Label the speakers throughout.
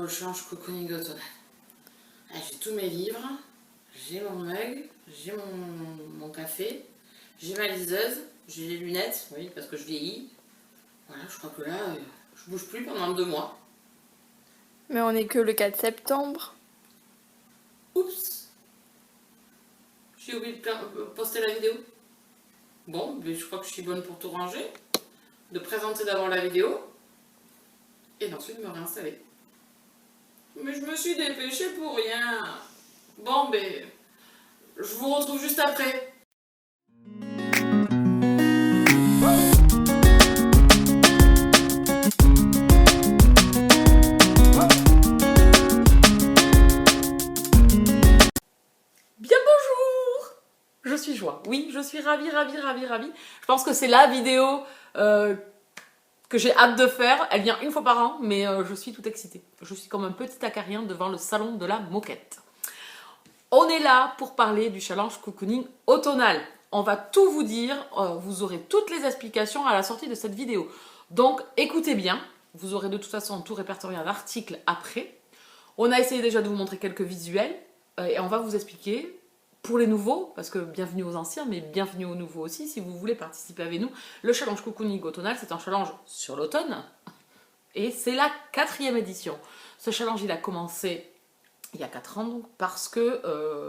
Speaker 1: pour le challenge cocooning automnal. J'ai tous mes livres, j'ai mon mug, j'ai mon café, j'ai ma liseuse, j'ai les lunettes, oui, parce que je vieillis. Voilà, je crois que là, je bouge plus pendant 2 mois.
Speaker 2: Mais on est que le 4 septembre.
Speaker 1: Oups! J'ai oublié de poster la vidéo. Bon, mais je crois que je suis bonne pour tout ranger, de présenter d'abord la vidéo, et d'ensuite me réinstaller. Mais je me suis dépêchée pour rien. Bon, ben, je vous retrouve juste après. Bien bonjour! Je suis joie. Oui, je suis ravie. Je pense que c'est la vidéo que j'ai hâte de faire. Elle vient une fois par an, mais je suis toute excitée. Je suis comme un petit acarien devant le salon de la moquette. On est là pour parler du challenge cocooning automnal. On va tout vous dire, vous aurez toutes les explications à la sortie de cette vidéo. Donc écoutez bien, vous aurez de toute façon tout répertorié en article après. On a essayé déjà de vous montrer quelques visuels et on va vous expliquer pour les nouveaux, parce que bienvenue aux anciens, mais bienvenue aux nouveaux aussi, si vous voulez participer avec nous. Le challenge cocooning automnal, c'est un challenge sur l'automne et c'est la 4e édition. Ce challenge, il a commencé il y a 4 ans, donc, parce que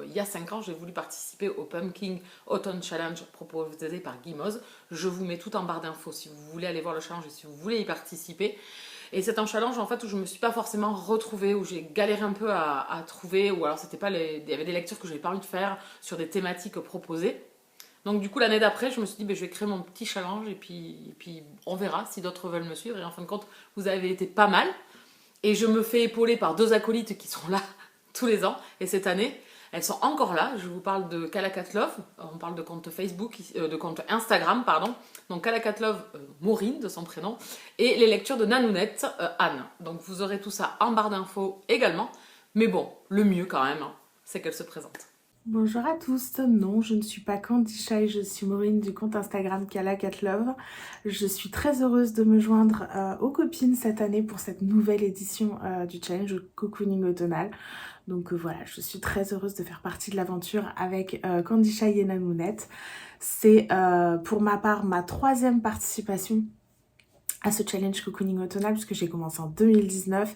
Speaker 1: il y a 5 ans, j'ai voulu participer au Pumpkin Autumn Challenge proposé par Guimauze. Je vous mets tout en barre d'infos si vous voulez aller voir le challenge et si vous voulez y participer. Et c'est un challenge en fait où je me suis pas forcément retrouvée, où j'ai galéré un peu à trouver, ou alors c'était pas il y avait des lectures que j'avais pas envie de faire sur des thématiques proposées. Donc du coup l'année d'après, je me suis dit je vais créer mon petit challenge et puis on verra si d'autres veulent me suivre. Et en fin de compte, vous avez été pas mal. Et je me fais épauler par 2 acolytes qui sont là tous les ans. Et cette année, elles sont encore là. Je vous parle de Kalakatlove. On parle de compte Facebook, de compte Instagram, pardon. Donc Kalakatlove, Maureen de son prénom. Et les lectures de Nanounette, Anne. Donc vous aurez tout ça en barre d'infos également. Mais bon, le mieux quand même, c'est qu'elle se présente.
Speaker 3: Bonjour à tous, non je ne suis pas Candy Shy, je suis Maureen du compte Instagram Kalakatlove. Je suis très heureuse de me joindre aux copines cette année pour cette nouvelle édition du challenge cocooning automnal. Donc voilà, je suis très heureuse de faire partie de l'aventure avec Candy Shy et Nanounette. C'est pour ma part ma 3e participation à ce challenge cocooning automnal puisque j'ai commencé en 2019.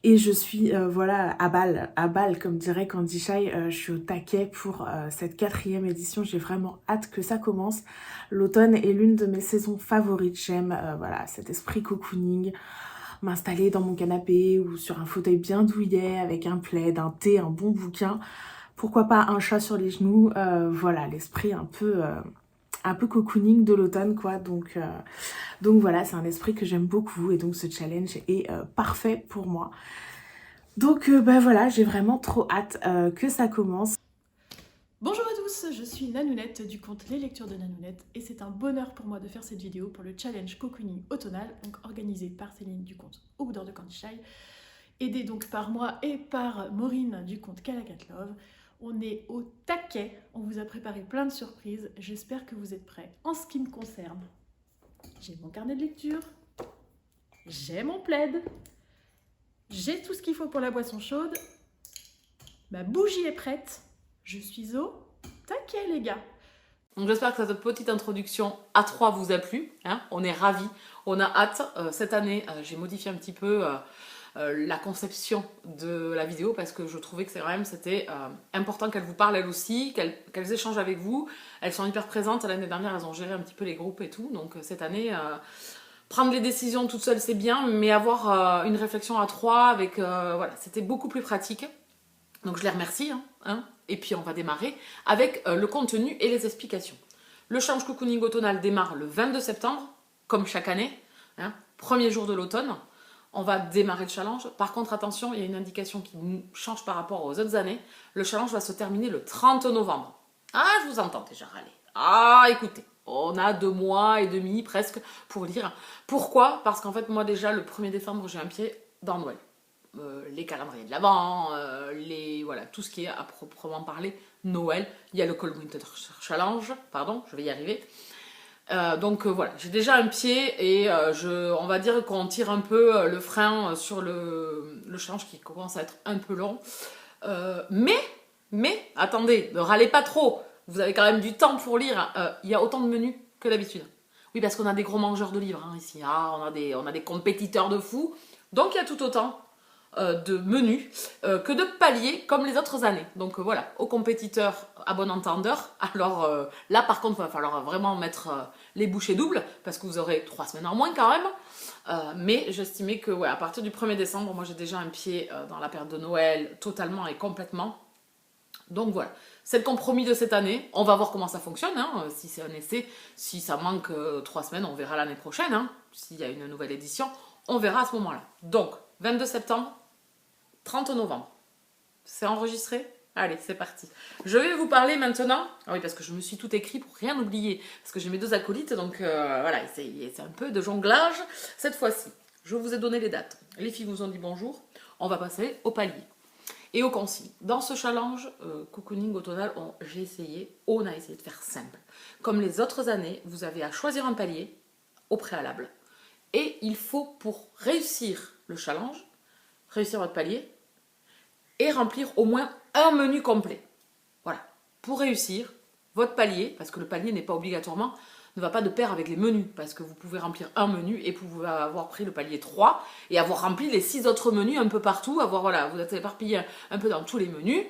Speaker 3: Et je suis voilà à balle comme dirait Candy Shy, je suis au taquet pour cette 4e édition, j'ai vraiment hâte que ça commence. L'automne est l'une de mes saisons favorites, j'aime voilà, cet esprit cocooning, m'installer dans mon canapé ou sur un fauteuil bien douillet avec un plaid, un thé, un bon bouquin, pourquoi pas un chat sur les genoux, voilà l'esprit un peu cocooning de l'automne quoi, donc voilà, c'est un esprit que j'aime beaucoup et donc ce challenge est parfait pour moi. Donc voilà, j'ai vraiment trop hâte que ça commence.
Speaker 4: Bonjour à tous, je suis Nanounette du compte Les Lectures de Nanounette et c'est un bonheur pour moi de faire cette vidéo pour le challenge cocooning automnal, donc organisé par Céline du compte Au Boudeur de Candy Shy, aidée donc par moi et par Maureen du compte Kalakatlove. On est au taquet, on vous a préparé plein de surprises, j'espère que vous êtes prêts. En ce qui me concerne, j'ai mon carnet de lecture, j'ai mon plaid, j'ai tout ce qu'il faut pour la boisson chaude, ma bougie est prête, je suis au taquet les gars.
Speaker 1: Donc j'espère que cette petite introduction à 3 vous a plu, on est ravis, on a hâte. Cette année, j'ai modifié un petit peu la conception de la vidéo parce que je trouvais que c'était important qu'elles vous parlent elles aussi, qu'elles échangent avec vous. Elles sont hyper présentes, l'année dernière elles ont géré un petit peu les groupes et tout, donc cette année prendre les décisions toute seule c'est bien, mais avoir une réflexion à 3 avec voilà, c'était beaucoup plus pratique. Donc je les remercie et puis on va démarrer avec le contenu et les explications. Le challenge cocooning automnal démarre le 22 septembre comme chaque année, premier jour de l'automne. On va démarrer le challenge. Par contre, attention, il y a une indication qui change par rapport aux autres années. Le challenge va se terminer le 30 novembre. Ah, je vous entends déjà râler. Ah, écoutez, on a 2 mois et demi presque pour lire. Pourquoi? Parce qu'en fait, moi déjà, le 1er décembre, j'ai un pied dans Noël. Les calendriers de l'Avent, voilà, tout ce qui est à proprement parler Noël. Il y a le Cold Winter Challenge, pardon, je vais y arriver. Donc voilà, j'ai déjà un pied et on va dire qu'on tire un peu le frein sur le challenge qui commence à être un peu long. Mais, attendez, ne râlez pas trop. Vous avez quand même du temps pour lire. Il y a autant de menus que d'habitude. Oui, parce qu'on a des gros mangeurs de livres ici. Ah, on a des compétiteurs de fous. Donc il y a tout autant de menus que de paliers comme les autres années. Donc voilà, aux compétiteurs à bon entendeur. Alors là par contre il va falloir vraiment mettre les bouchées doubles parce que vous aurez 3 semaines en moins quand même. Mais j'estimais que à partir du 1er décembre, moi j'ai déjà un pied dans la période de Noël totalement et complètement. Donc voilà, c'est le compromis de cette année. On va voir comment ça fonctionne. Si c'est un essai, si ça manque 3 semaines, on verra l'année prochaine. S'il y a une nouvelle édition, on verra à ce moment-là. Donc 22 septembre, 30 novembre. C'est enregistré? Allez, c'est parti. Je vais vous parler maintenant... Ah oui, parce que je me suis tout écrit pour rien oublier. Parce que j'ai mes 2 acolytes, donc voilà, c'est un peu de jonglage cette fois-ci. Je vous ai donné les dates. Les filles vous ont dit bonjour. On va passer au palier et aux consignes. Dans ce challenge cocooning automnal, on a essayé de faire simple. Comme les autres années, vous avez à choisir un palier au préalable. Et il faut, pour réussir le challenge, réussir votre palier et remplir au moins un menu complet. Voilà. Pour réussir votre palier, parce que le palier n'est pas obligatoirement, ne va pas de pair avec les menus, parce que vous pouvez remplir un menu et vous pouvez avoir pris le palier 3 et avoir rempli les 6 autres menus un peu partout, vous êtes éparpillé un peu dans tous les menus.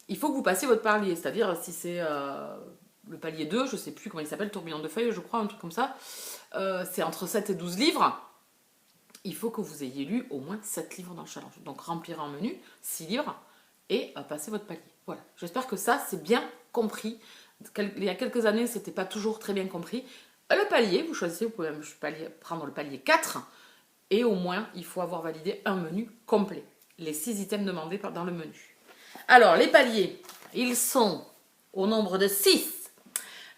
Speaker 1: Il faut que vous passiez votre palier, c'est-à-dire si c'est le palier 2, je ne sais plus comment il s'appelle, tourbillon de feuilles, je crois, un truc comme ça, c'est entre 7 et 12 livres. Il faut que vous ayez lu au moins 7 livres dans le challenge. Donc remplir un menu, 6 livres, et passer votre palier. Voilà, j'espère que ça, c'est bien compris. Il y a quelques années, c'était pas toujours très bien compris. Le palier, vous choisissez, vous pouvez même prendre le palier 4, et au moins, il faut avoir validé un menu complet. Les 6 items demandés dans le menu. Alors, les paliers, ils sont au nombre de 6.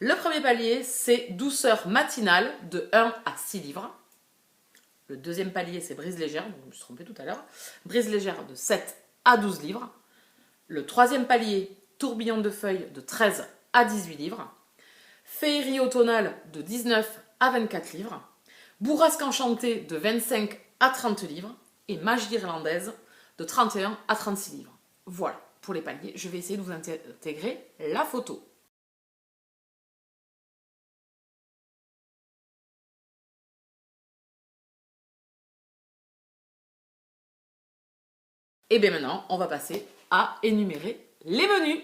Speaker 1: Le premier palier, c'est douceur matinale de 1 à 6 livres. Le deuxième palier, c'est brise légère, donc je me suis trompée tout à l'heure. Brise légère de 7 à 12 livres. Le troisième palier, tourbillon de feuilles de 13 à 18 livres. Féerie automnale de 19 à 24 livres. Bourrasque enchantée de 25 à 30 livres. Et magie irlandaise de 31 à 36 livres. Voilà pour les paliers. Je vais essayer de vous intégrer la photo. Et bien maintenant, on va passer à énumérer les menus.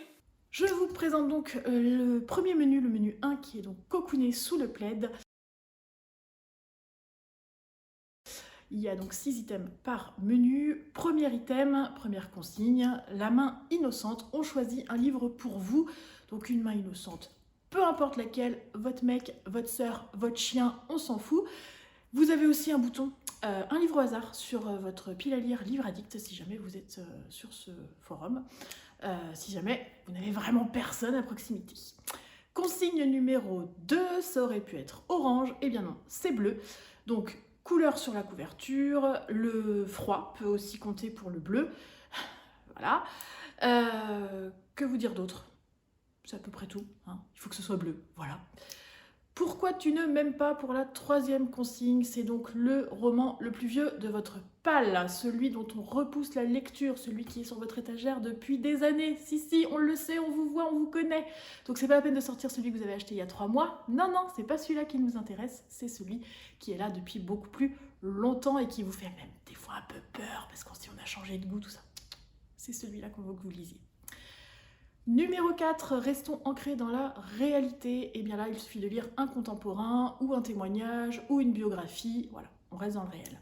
Speaker 4: Je vous présente donc le premier menu, le menu 1, qui est donc cocooné sous le plaid. Il y a donc 6 items par menu. Premier item, première consigne, la main innocente. On choisit un livre pour vous, donc une main innocente. Peu importe laquelle, votre mec, votre soeur, votre chien, on s'en fout. Vous avez aussi un bouton, un livre au hasard sur votre pile à lire Livre Addict, si jamais vous êtes sur ce forum, si jamais vous n'avez vraiment personne à proximité. Consigne numéro 2, ça aurait pu être orange, et bien non, c'est bleu. Donc, couleur sur la couverture, le froid peut aussi compter pour le bleu. Voilà. Que vous dire d'autre? C'est à peu près tout. Il faut que ce soit bleu, voilà. Pourquoi tu ne m'aimes pas pour la troisième consigne? C'est donc le roman le plus vieux de votre palle, celui dont on repousse la lecture, celui qui est sur votre étagère depuis des années. Si, on le sait, on vous voit, on vous connaît. Donc c'est pas la peine de sortir celui que vous avez acheté il y a 3 mois. Non, c'est pas celui-là qui nous intéresse, c'est celui qui est là depuis beaucoup plus longtemps et qui vous fait même des fois un peu peur parce qu'on se dit on a changé de goût, tout ça. C'est celui-là qu'on veut que vous lisiez. Numéro 4, restons ancrés dans la réalité. Et bien là, il suffit de lire un contemporain, ou un témoignage, ou une biographie. Voilà, on reste dans le réel.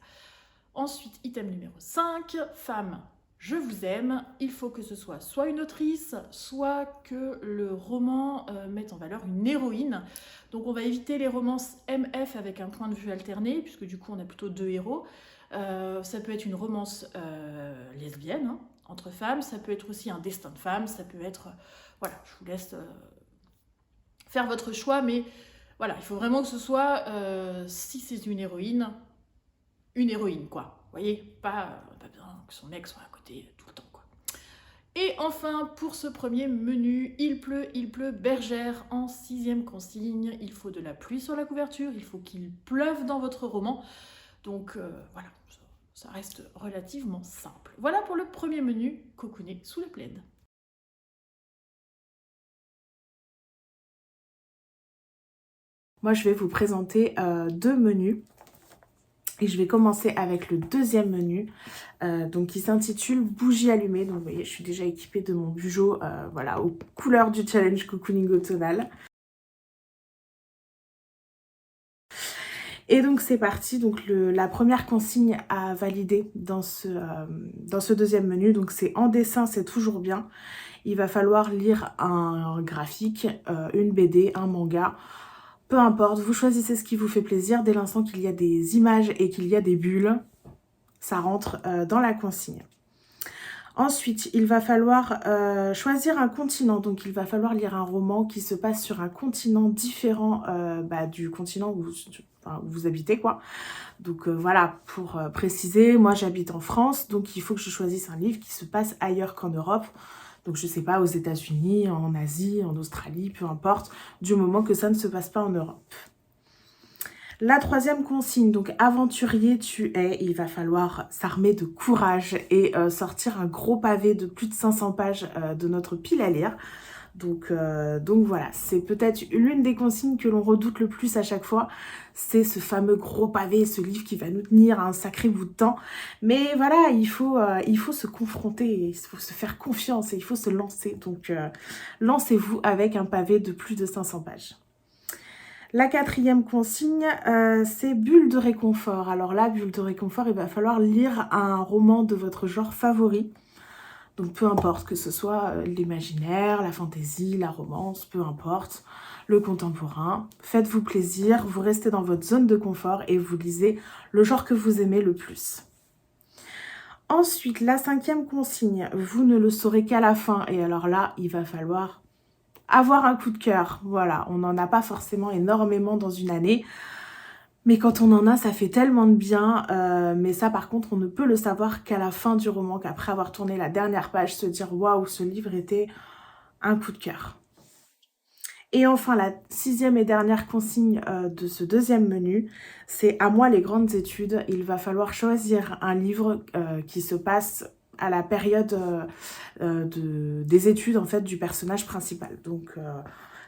Speaker 4: Ensuite, item numéro 5, femme, je vous aime. Il faut que ce soit une autrice, soit que le roman mette en valeur une héroïne. Donc on va éviter les romances MF avec un point de vue alterné, puisque du coup on a plutôt 2 héros. Ça peut être une romance lesbienne, entre femmes, ça peut être aussi un destin de femme, ça peut être... voilà, je vous laisse faire votre choix, mais voilà, il faut vraiment que ce soit, si c'est une héroïne, quoi. Vous voyez, pas besoin que son mec soit à côté tout le temps, quoi. Et enfin, pour ce premier menu, il pleut, bergère en 6e consigne. Il faut de la pluie sur la couverture, il faut qu'il pleuve dans votre roman. Donc voilà, ça reste relativement simple. Voilà pour le premier menu, cocooner sous le plaid.
Speaker 3: Moi, je vais vous présenter deux menus. Et je vais commencer avec le deuxième menu, donc qui s'intitule Bougie allumée. Donc vous voyez, je suis déjà équipée de mon bugeot, voilà, aux couleurs du challenge cocooning automnal. Et donc c'est parti, donc la première consigne à valider dans ce deuxième menu, donc c'est en dessin, c'est toujours bien. Il va falloir lire un graphique, une BD, un manga. Peu importe, vous choisissez ce qui vous fait plaisir. Dès l'instant qu'il y a des images et qu'il y a des bulles, ça rentre dans la consigne. Ensuite, il va falloir choisir un continent. Donc, il va falloir lire un roman qui se passe sur un continent différent du continent où vous habitez, quoi. Donc, voilà, pour préciser, moi, j'habite en France. Donc, il faut que je choisisse un livre qui se passe ailleurs qu'en Europe. Donc, je sais pas, aux États-Unis, en Asie, en Australie, peu importe, du moment que ça ne se passe pas en Europe. La troisième consigne, donc aventurier tu es, il va falloir s'armer de courage et sortir un gros pavé de plus de 500 pages de notre pile à lire. Donc voilà, c'est peut-être l'une des consignes que l'on redoute le plus à chaque fois, c'est ce fameux gros pavé, ce livre qui va nous tenir un sacré bout de temps. Mais voilà, il faut se confronter, il faut se faire confiance et il faut se lancer. Donc lancez-vous avec un pavé de plus de 500 pages. La quatrième consigne, c'est bulle de réconfort. Alors là, bulle de réconfort, il va falloir lire un roman de votre genre favori. Donc peu importe que ce soit l'imaginaire, la fantaisie, la romance, peu importe, le contemporain. Faites-vous plaisir, vous restez dans votre zone de confort et vous lisez le genre que vous aimez le plus. Ensuite, la cinquième consigne, vous ne le saurez qu'à la fin. Et alors là, il va falloir avoir un coup de cœur. Voilà, on n'en a pas forcément énormément dans une année. Mais quand on en a, ça fait tellement de bien. Mais ça, par contre, on ne peut le savoir qu'à la fin du roman, qu'après avoir tourné la dernière page, se dire « Waouh, ce livre était un coup de cœur ». Et enfin, la sixième et dernière consigne de ce deuxième menu, c'est « À moi les grandes études ». Il va falloir choisir un livre qui se passe à la période des études en fait, du personnage principal. Donc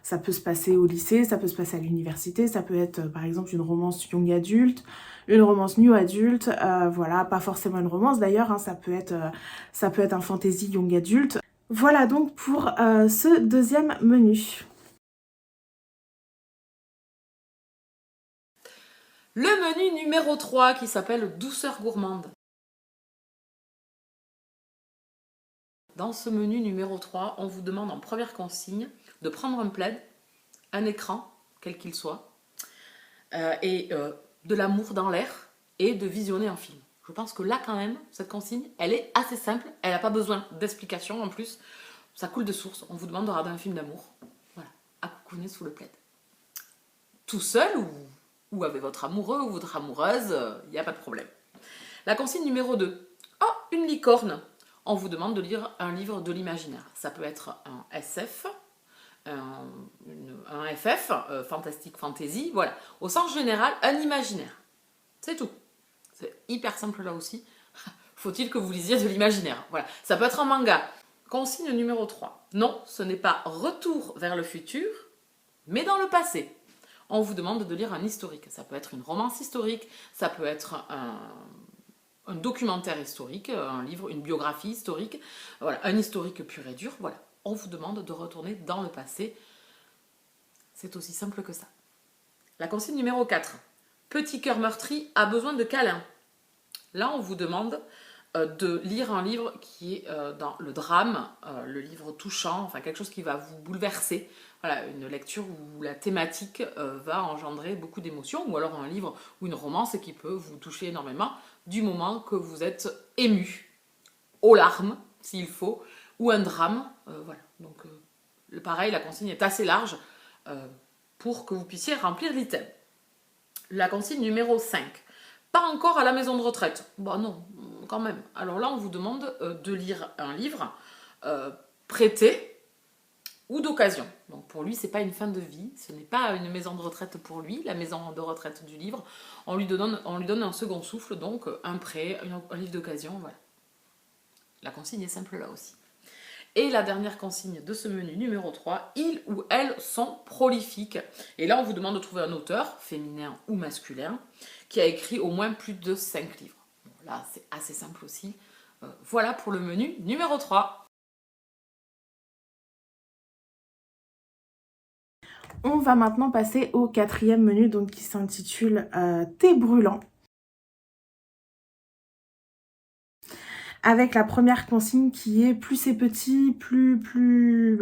Speaker 3: ça peut se passer au lycée, ça peut se passer à l'université, ça peut être par exemple une romance young adulte, une romance new adulte, voilà, pas forcément une romance d'ailleurs, hein, ça peut être un fantasy young adulte. Voilà donc pour ce deuxième menu.
Speaker 1: Le menu numéro 3 qui s'appelle Douceur gourmande. Dans ce menu numéro 3, on vous demande en première consigne de prendre un plaid, un écran, quel qu'il soit, et de l'amour dans l'air et de visionner un film. Je pense que là quand même, cette consigne, elle est assez simple, elle n'a pas besoin d'explication en plus, ça coule de source, on vous demande de regarder un film d'amour, voilà, à cocooner sous le plaid. Tout seul ou avec votre amoureux ou votre amoureuse, il n'y a pas de problème. La consigne numéro 2, oh, une licorne. On vous demande de lire un livre de l'imaginaire. Ça peut être un SF, un FF, Fantastic Fantasy, voilà. Au sens général, un imaginaire. C'est tout. C'est hyper simple là aussi. Faut-il que vous lisiez de l'imaginaire. Voilà. Ça peut être un manga. Consigne numéro 3. Non, ce n'est pas Retour vers le futur, mais dans le passé. On vous demande de lire un historique. Ça peut être une romance historique, ça peut être un documentaire historique, un livre, une biographie historique, voilà, un historique pur et dur, voilà. On vous demande de retourner dans le passé. C'est aussi simple que ça. La consigne numéro 4. Petit cœur meurtri a besoin de câlins. Là, on vous demande de lire un livre qui est dans le drame, le livre touchant, enfin quelque chose qui va vous bouleverser. Voilà, une lecture où la thématique va engendrer beaucoup d'émotions, ou alors un livre ou une romance qui peut vous toucher énormément du moment que vous êtes ému, aux larmes s'il faut, ou un drame. Voilà, donc pareil, la consigne est assez large pour que vous puissiez remplir l'item. La consigne numéro 5. Pas encore à la maison de retraite. Bon non, quand même. Alors là, on vous demande de lire un livre prêté ou d'occasion. Donc pour lui, c'est pas une fin de vie, ce n'est pas une maison de retraite pour lui, la maison de retraite du livre. On lui donne un second souffle, donc un prêt, un livre d'occasion, voilà. La consigne est simple là aussi. Et la dernière consigne de ce menu numéro 3, ils ou elles sont prolifiques. Et là, on vous demande de trouver un auteur, féminin ou masculin, qui a écrit au moins plus de 5 livres. Bon, là, c'est assez simple aussi. Voilà pour le menu numéro 3.
Speaker 3: On va maintenant passer au 4e menu, donc qui s'intitule Thé brûlant. Avec la première consigne qui est plus c'est petit, plus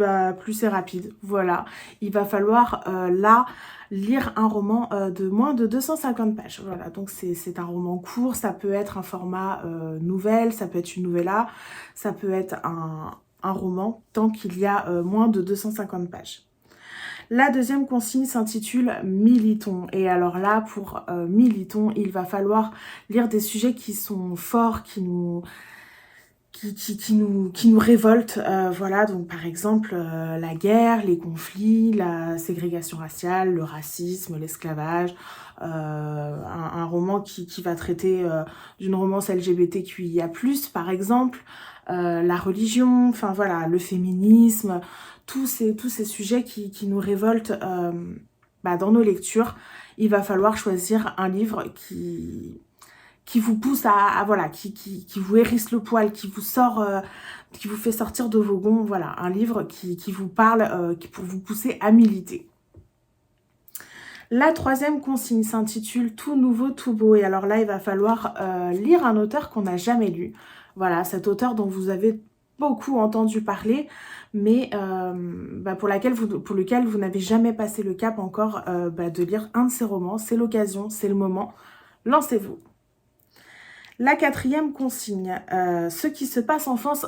Speaker 3: c'est rapide. Voilà, il va falloir là lire un roman de moins de 250 pages. Voilà, donc c'est un roman court, ça peut être un format nouvelle, ça peut être une novella, ça peut être un roman tant qu'il y a moins de 250 pages. La deuxième consigne s'intitule Militons. Et alors là, pour Militons, il va falloir lire des sujets qui sont forts, qui nous révoltent. Voilà, donc par exemple, la guerre, les conflits, la ségrégation raciale, le racisme, l'esclavage. Un roman qui va traiter d'une romance LGBTQIA+, par exemple. La religion, enfin voilà, le féminisme, tous ces sujets qui nous révoltent dans nos lectures. Il va falloir choisir un livre qui vous pousse voilà, qui vous hérisse le poil, qui vous fait sortir de vos gonds, voilà, un livre qui vous parle, pour vous pousser à militer. La troisième consigne s'intitule Tout nouveau, tout beau. Et alors là, il va falloir lire un auteur qu'on n'a jamais lu. Voilà, cet auteur dont vous avez beaucoup entendu parler, mais pour lequel vous n'avez jamais passé le cap encore de lire un de ses romans. C'est l'occasion, c'est le moment. Lancez-vous. La quatrième consigne, ce qui se passe en France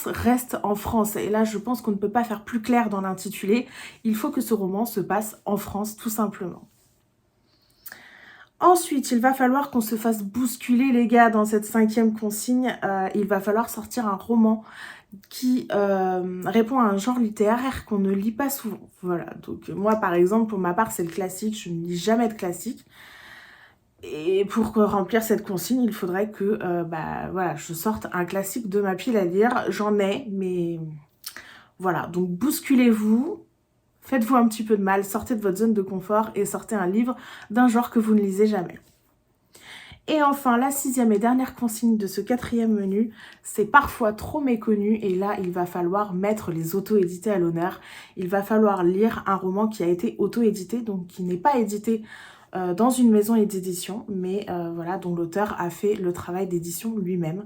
Speaker 3: reste en France. Et là, je pense qu'on ne peut pas faire plus clair dans l'intitulé. Il faut que ce roman se passe en France, tout simplement. Ensuite, il va falloir qu'on se fasse bousculer, les gars, dans cette 5e consigne. Il va falloir sortir un roman qui répond à un genre littéraire qu'on ne lit pas souvent. Voilà, donc moi, par exemple, pour ma part, c'est le classique. Je ne lis jamais de classique. Et pour remplir cette consigne, il faudrait que voilà, je sorte un classique de ma pile à lire. J'en ai, mais voilà. Donc bousculez-vous, faites-vous un petit peu de mal, sortez de votre zone de confort et sortez un livre d'un genre que vous ne lisez jamais. Et enfin, la 6e et dernière consigne de ce 4e menu, c'est parfois trop méconnu et là, il va falloir mettre les auto-édités à l'honneur. Il va falloir lire un roman qui a été auto-édité, donc qui n'est pas édité dans une maison d'édition, mais voilà, dont l'auteur a fait le travail d'édition lui-même.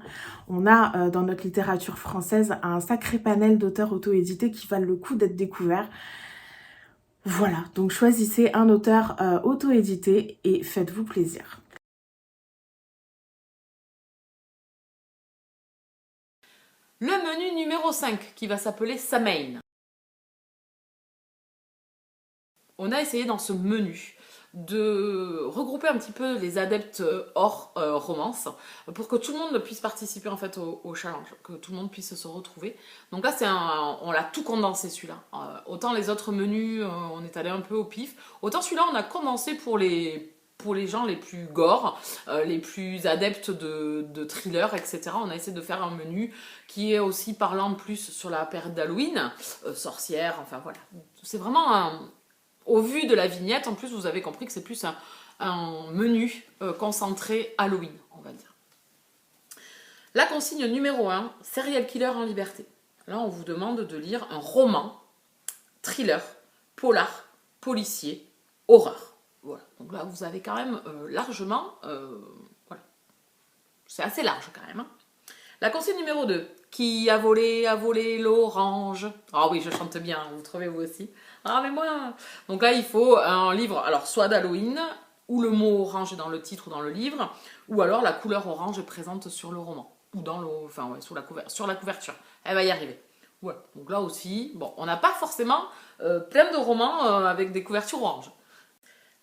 Speaker 3: On a dans notre littérature française un sacré panel d'auteurs auto-édités qui valent le coup d'être découverts. Voilà, donc choisissez un auteur auto-édité et faites-vous plaisir.
Speaker 1: Le menu numéro 5 qui va s'appeler Samhain. On a essayé dans ce menu de regrouper un petit peu les adeptes hors romance pour que tout le monde puisse participer en fait au challenge, que tout le monde puisse se retrouver. Donc là, on l'a tout condensé celui-là. Autant les autres menus, on est allé un peu au pif. Autant celui-là, on a condensé pour les gens les plus gore, les plus adeptes de thriller, etc. On a essayé de faire un menu qui est aussi parlant plus sur la période d'Halloween, sorcière, enfin voilà. C'est vraiment au vu de la vignette, en plus, vous avez compris que c'est plus un menu concentré Halloween, on va dire. La consigne numéro 1, Serial Killer en liberté. Là, on vous demande de lire un roman, thriller, polar, policier, horreur. Voilà. Donc là, vous avez quand même largement... voilà. C'est assez large quand même. Hein. La consigne numéro 2, Qui a volé l'orange. Ah oui, je chante bien, vous trouvez vous aussi. Ah mais moi... Donc là, il faut un livre, alors soit d'Halloween, où le mot orange est dans le titre ou dans le livre, ou alors la couleur orange est présente sur le roman, ou dans le... Enfin ouais, sur la couverture. Elle va y arriver. Voilà, donc là aussi, bon, on n'a pas forcément plein de romans avec des couvertures oranges.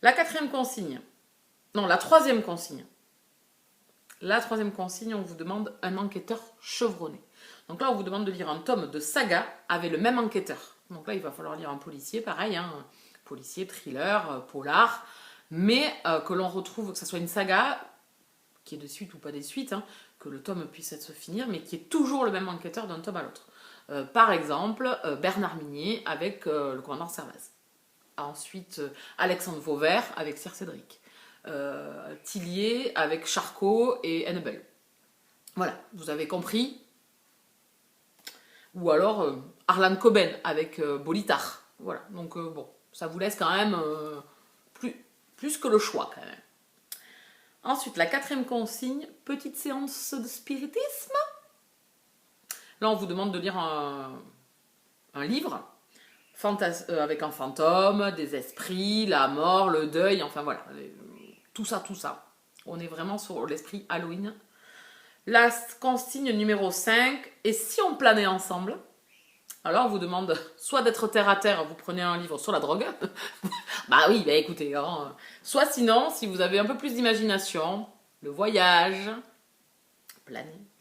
Speaker 1: La 4e consigne, non, la 3e consigne, La troisième consigne, on vous demande un enquêteur chevronné. Donc là, on vous demande de lire un tome de saga avec le même enquêteur. Donc là, il va falloir lire un policier, pareil, hein, policier, thriller, polar, mais que l'on retrouve, que ce soit une saga, qui est de suite ou pas des suites, hein, que le tome puisse se finir, mais qui est toujours le même enquêteur d'un tome à l'autre. Par exemple, Bernard Minier avec le commandant Servaz. Ensuite, Alexandre Vauvert avec Sir Cédric. Tillier avec Charcot et Hannibal. Voilà, vous avez compris. Ou alors Harlan Coben avec Bolitar. Voilà, donc bon, ça vous laisse quand même plus que le choix quand même. Ensuite, la quatrième consigne, petite séance de spiritisme. Là, on vous demande de lire un livre avec un fantôme, des esprits, la mort, le deuil, enfin voilà, tout ça. On est vraiment sur l'esprit Halloween. La consigne numéro 5, et si on planait ensemble? Alors, on vous demande soit d'être terre à terre, vous prenez un livre sur la drogue. Bah oui, bah écoutez, hein. Soit sinon, si vous avez un peu plus d'imagination, le voyage,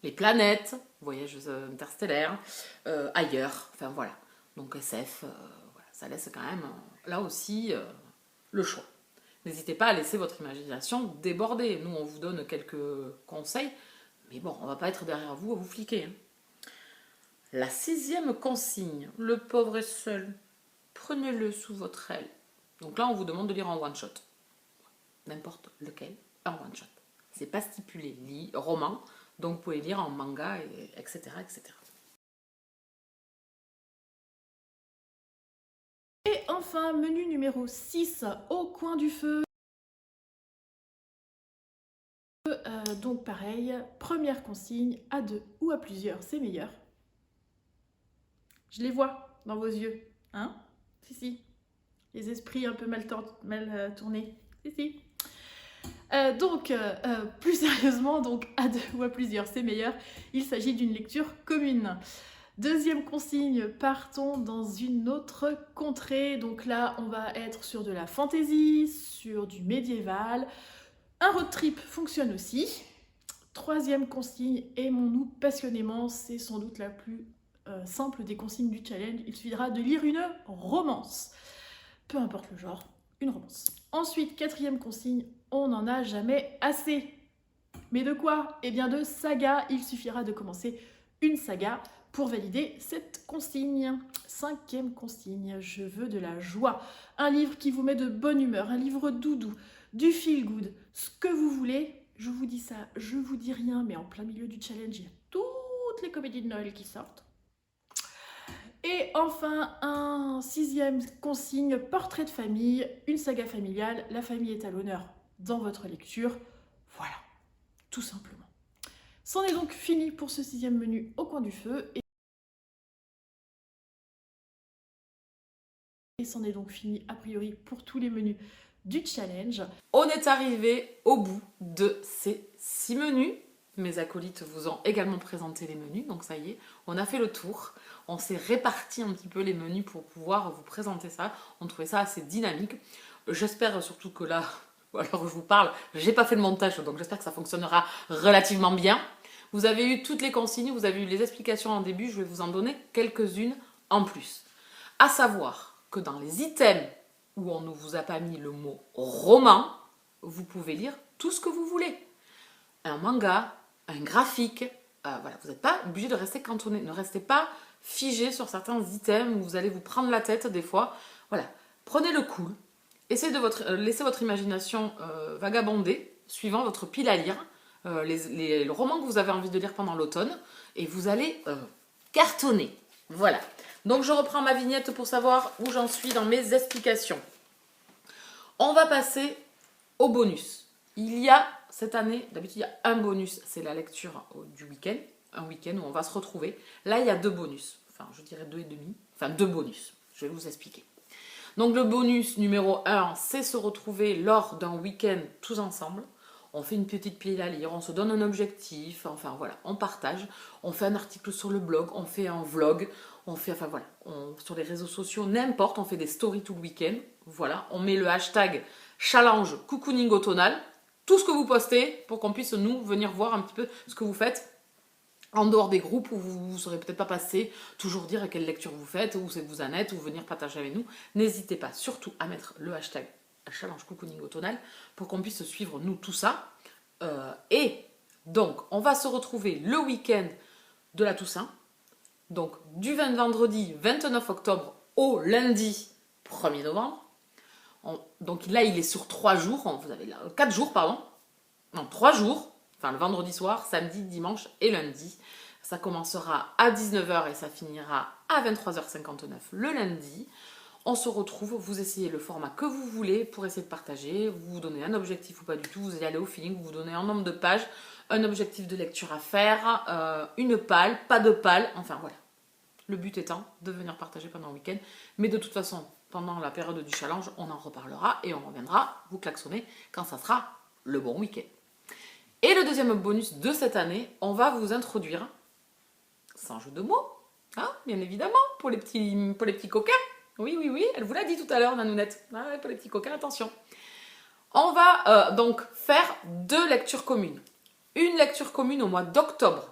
Speaker 1: les planètes, voyages interstellaires, ailleurs, enfin voilà. Donc SF, voilà, ça laisse quand même, là aussi, le choix. N'hésitez pas à laisser votre imagination déborder. Nous, on vous donne quelques conseils, mais bon, on va pas être derrière vous à vous fliquer, hein. La sixième consigne, le pauvre est seul, prenez-le sous votre aile. Donc là, on vous demande de lire en one-shot. N'importe lequel, en one-shot. C'est pas stipulé, roman, donc vous pouvez lire en manga, etc., etc.
Speaker 4: Et enfin, menu numéro 6, au coin du feu. Donc pareil, première consigne, à 2 ou à plusieurs, c'est meilleur. Je les vois dans vos yeux, hein? Si. Les esprits un peu mal tournés, si. Plus sérieusement, donc à 2 ou à plusieurs, c'est meilleur. Il s'agit d'une lecture commune. Deuxième consigne, partons dans une autre contrée. Donc là, on va être sur de la fantasy, sur du médiéval. Un road trip fonctionne aussi. Troisième consigne, aimons-nous passionnément. C'est sans doute la plus simple des consignes du challenge. Il suffira de lire une romance. Peu importe le genre, une romance. Ensuite, quatrième consigne, on n'en a jamais assez. Mais de quoi? Eh bien de saga. Il suffira de commencer une saga pour valider cette consigne. Cinquième consigne, je veux de la joie. Un livre qui vous met de bonne humeur, un livre doudou, du feel good, ce que vous voulez. Je vous dis ça, je vous dis rien, mais en plein milieu du challenge, il y a toutes les comédies de Noël qui sortent. Et enfin, un sixième consigne, portrait de famille, une saga familiale. La famille est à l'honneur dans votre lecture. Voilà, tout simplement. C'en est donc fini pour ce sixième menu au coin du feu. Et c'en est donc fini, a priori, pour tous les menus du challenge.
Speaker 1: On est arrivé au bout de ces 6 menus. Mes acolytes vous ont également présenté les menus, donc ça y est, on a fait le tour. On s'est réparti un petit peu les menus pour pouvoir vous présenter ça. On trouvait ça assez dynamique. J'espère surtout que là, alors je vous parle, j'ai pas fait de montage, donc j'espère que ça fonctionnera relativement bien. Vous avez eu toutes les consignes, vous avez eu les explications en début, je vais vous en donner quelques-unes en plus. À savoir que dans les items où on ne vous a pas mis le mot roman, vous pouvez lire tout ce que vous voulez. Un manga, un graphique, voilà, vous n'êtes pas obligé de rester cantonné. Ne restez pas figé sur certains items où vous allez vous prendre la tête des fois. Voilà, prenez le cool. Essayez de laisser votre imagination vagabonder, suivant votre pile à lire, les romans que vous avez envie de lire pendant l'automne, et vous allez cartonner. Voilà. Donc je reprends ma vignette pour savoir où j'en suis dans mes explications. On va passer au bonus. Il y a cette année, d'habitude il y a un bonus, c'est la lecture du week-end, un week-end où on va se retrouver. Là il y a 2 bonus, enfin je dirais 2 et demi, enfin 2 bonus, je vais vous expliquer. Donc le bonus numéro 1, c'est se retrouver lors d'un week-end tous ensemble. On fait une petite pile à lire, on se donne un objectif, enfin voilà, on partage, on fait un article sur le blog, on fait un vlog, on fait, enfin voilà, sur les réseaux sociaux, n'importe, on fait des stories tout le week-end, voilà, on met le hashtag challenge cocooning automnal, tout ce que vous postez pour qu'on puisse nous venir voir un petit peu ce que vous faites en dehors des groupes où vous ne saurez peut-être pas passer, toujours dire à quelle lecture vous faites, où c'est que vous en êtes, ou venir partager avec nous. N'hésitez pas surtout à mettre le hashtag challenge cocooning automnal pour qu'on puisse suivre nous tout ça. Et donc, on va se retrouver le week-end de la Toussaint, donc du vendredi 29 octobre au lundi 1er novembre. Donc là, il est sur 3 jours, vous avez là, 4 jours, pardon. Non, 3 jours. Enfin, le vendredi soir, samedi, dimanche et lundi. Ça commencera à 19h et ça finira à 23h59 le lundi. On se retrouve, vous essayez le format que vous voulez pour essayer de partager. Vous vous donnez un objectif ou pas du tout, vous allez aller au feeling, vous vous donnez un nombre de pages, un objectif de lecture à faire, une palle, pas de palle, enfin voilà. Le but étant de venir partager pendant le week-end. Mais de toute façon, pendant la période du challenge, on en reparlera et on reviendra vous klaxonner quand ça sera le bon week-end. Et le deuxième bonus de cette année, on va vous introduire, sans jeu de mots, hein, bien évidemment, pour les petits coquins. Oui, elle vous l'a dit tout à l'heure, Nanounette. Ah, pour les petits coquins, attention. On va donc faire 2 lectures communes. Une lecture commune au mois d'octobre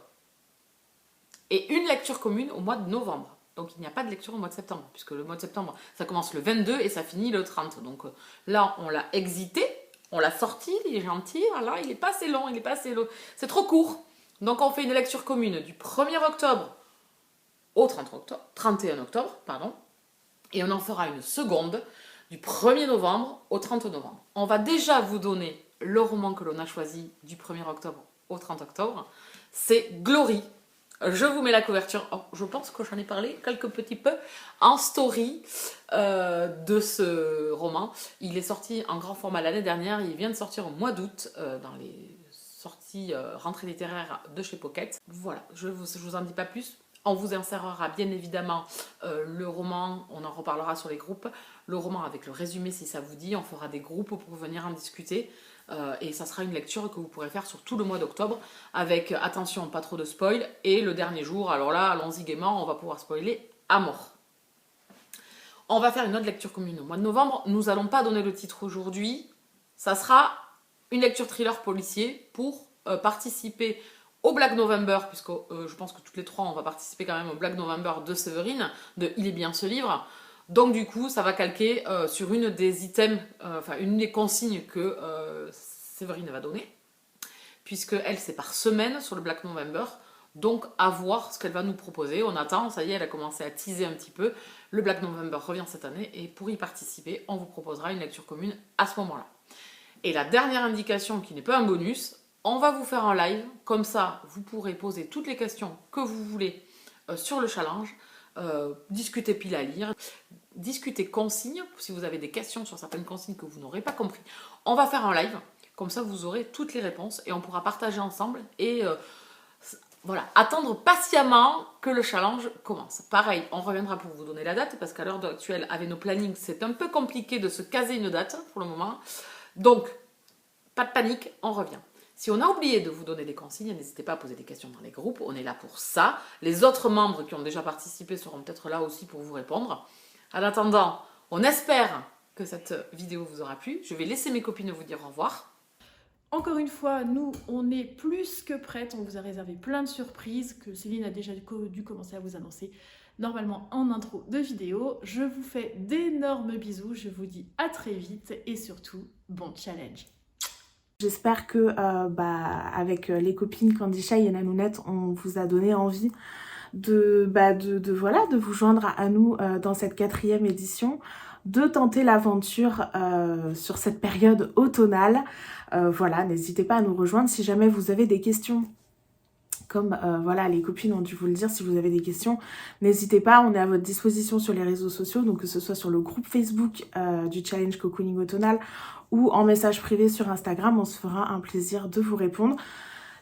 Speaker 1: et une lecture commune au mois de novembre. Donc il n'y a pas de lecture au mois de septembre, puisque le mois de septembre, ça commence le 22 et ça finit le 30. Donc là, on l'a exité. On l'a sorti, il est gentil, voilà, il n'est pas assez long, c'est trop court. Donc on fait une lecture commune du 1er octobre au 31 octobre, pardon, et on en fera une seconde du 1er novembre au 30 novembre. On va déjà vous donner le roman que l'on a choisi du 1er octobre au 30 octobre, c'est Glory. Je vous mets la couverture, je pense que j'en ai parlé quelque petit peu en story de ce roman. Il est sorti en grand format l'année dernière, il vient de sortir au mois d'août dans les sorties rentrées littéraires de chez Pocket. Voilà, je vous en dis pas plus. On vous insérera bien évidemment le roman, on en reparlera sur les groupes, le roman avec le résumé si ça vous dit, on fera des groupes pour venir en discuter. Et ça sera une lecture que vous pourrez faire sur tout le mois d'octobre avec, attention, pas trop de spoil. Et le dernier jour, alors là, allons-y gaiement, on va pouvoir spoiler à mort. On va faire une autre lecture commune au mois de novembre. Nous n'allons pas donner le titre aujourd'hui. Ça sera une lecture thriller policier pour participer au Black November, puisque je pense que toutes les 3, on va participer quand même au Black November de Séverine, de Il est bien ce livre. Donc du coup, ça va calquer sur une des items, une des consignes que Séverine va donner, puisque elle, c'est par semaine sur le Black November. Donc à voir ce qu'elle va nous proposer. On attend, ça y est, elle a commencé à teaser un petit peu. Le Black November revient cette année et pour y participer, on vous proposera une lecture commune à ce moment-là. Et la dernière indication, qui n'est pas un bonus, on va vous faire un live. Comme ça, vous pourrez poser toutes les questions que vous voulez sur le challenge. Discuter pile à lire, discuter consignes, si vous avez des questions sur certaines consignes que vous n'aurez pas compris. On va faire un live, comme ça vous aurez toutes les réponses et on pourra partager ensemble et voilà, attendre patiemment que le challenge commence. Pareil, on reviendra pour vous donner la date parce qu'à l'heure actuelle, avec nos plannings, c'est un peu compliqué de se caser une date pour le moment. Donc, pas de panique, on revient. Si on a oublié de vous donner des consignes, n'hésitez pas à poser des questions dans les groupes, on est là pour ça. Les autres membres qui ont déjà participé seront peut-être là aussi pour vous répondre. En attendant, on espère que cette vidéo vous aura plu. Je vais laisser mes copines vous dire au revoir.
Speaker 4: Encore une fois, nous, on est plus que prêtes. On vous a réservé plein de surprises que Céline a déjà dû commencer à vous annoncer normalement en intro de vidéo. Je vous fais d'énormes bisous. Je vous dis à très vite et surtout, bon challenge.
Speaker 3: J'espère que avec les copines Candy Shy et Nanounette, on vous a donné envie de vous joindre à nous dans cette 4e édition, de tenter l'aventure sur cette période automnale. Voilà, n'hésitez pas à nous rejoindre si jamais vous avez des questions. Comme voilà, les copines ont dû vous le dire, si vous avez des questions, n'hésitez pas, on est à votre disposition sur les réseaux sociaux, donc que ce soit sur le groupe Facebook du Challenge Cocooning Automnal ou en message privé sur Instagram, on se fera un plaisir de vous répondre.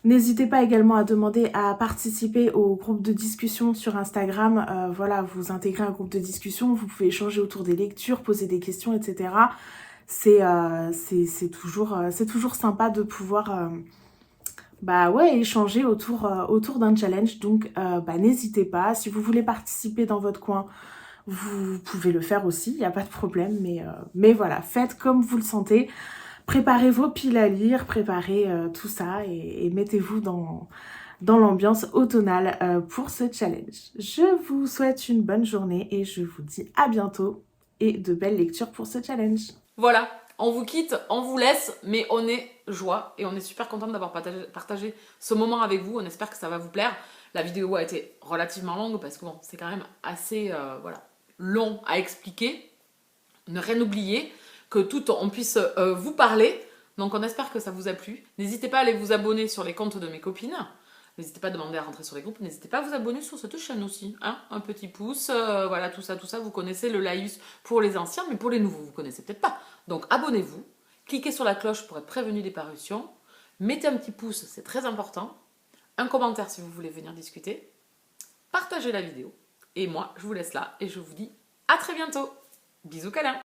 Speaker 3: N'hésitez pas également à demander à participer au groupe de discussion sur Instagram. Voilà, vous intégrez un groupe de discussion, vous pouvez échanger autour des lectures, poser des questions, etc. C'est toujours sympa de pouvoir échanger autour d'un challenge. Donc n'hésitez pas. Si vous voulez participer dans votre coin, vous pouvez le faire aussi, il n'y a pas de problème. Mais voilà, faites comme vous le sentez. préparez vos piles à lire, préparez tout ça et mettez-vous dans l'ambiance automnale pour ce challenge. Je vous souhaite une bonne journée et je vous dis à bientôt et de belles lectures pour ce challenge.
Speaker 1: Voilà, on vous quitte, on vous laisse, mais on est joie et on est super contente d'avoir partagé ce moment avec vous. On espère que ça va vous plaire. La vidéo a été relativement longue parce que bon, c'est quand même assez voilà, long à expliquer. Ne rien oublier, que tout on puisse vous parler. Donc on espère que ça vous a plu. N'hésitez pas à aller vous abonner sur les comptes de mes copines. N'hésitez pas à demander à rentrer sur les groupes. N'hésitez pas à vous abonner sur cette chaîne aussi. Hein, un petit pouce, voilà, tout ça. Vous connaissez le laïus pour les anciens, mais pour les nouveaux, vous connaissez peut-être pas. Donc abonnez-vous. Cliquez sur la cloche pour être prévenu des parutions. Mettez un petit pouce, c'est très important. Un commentaire si vous voulez venir discuter. Partagez la vidéo. Et moi, je vous laisse là et je vous dis à très bientôt. Bisous câlins.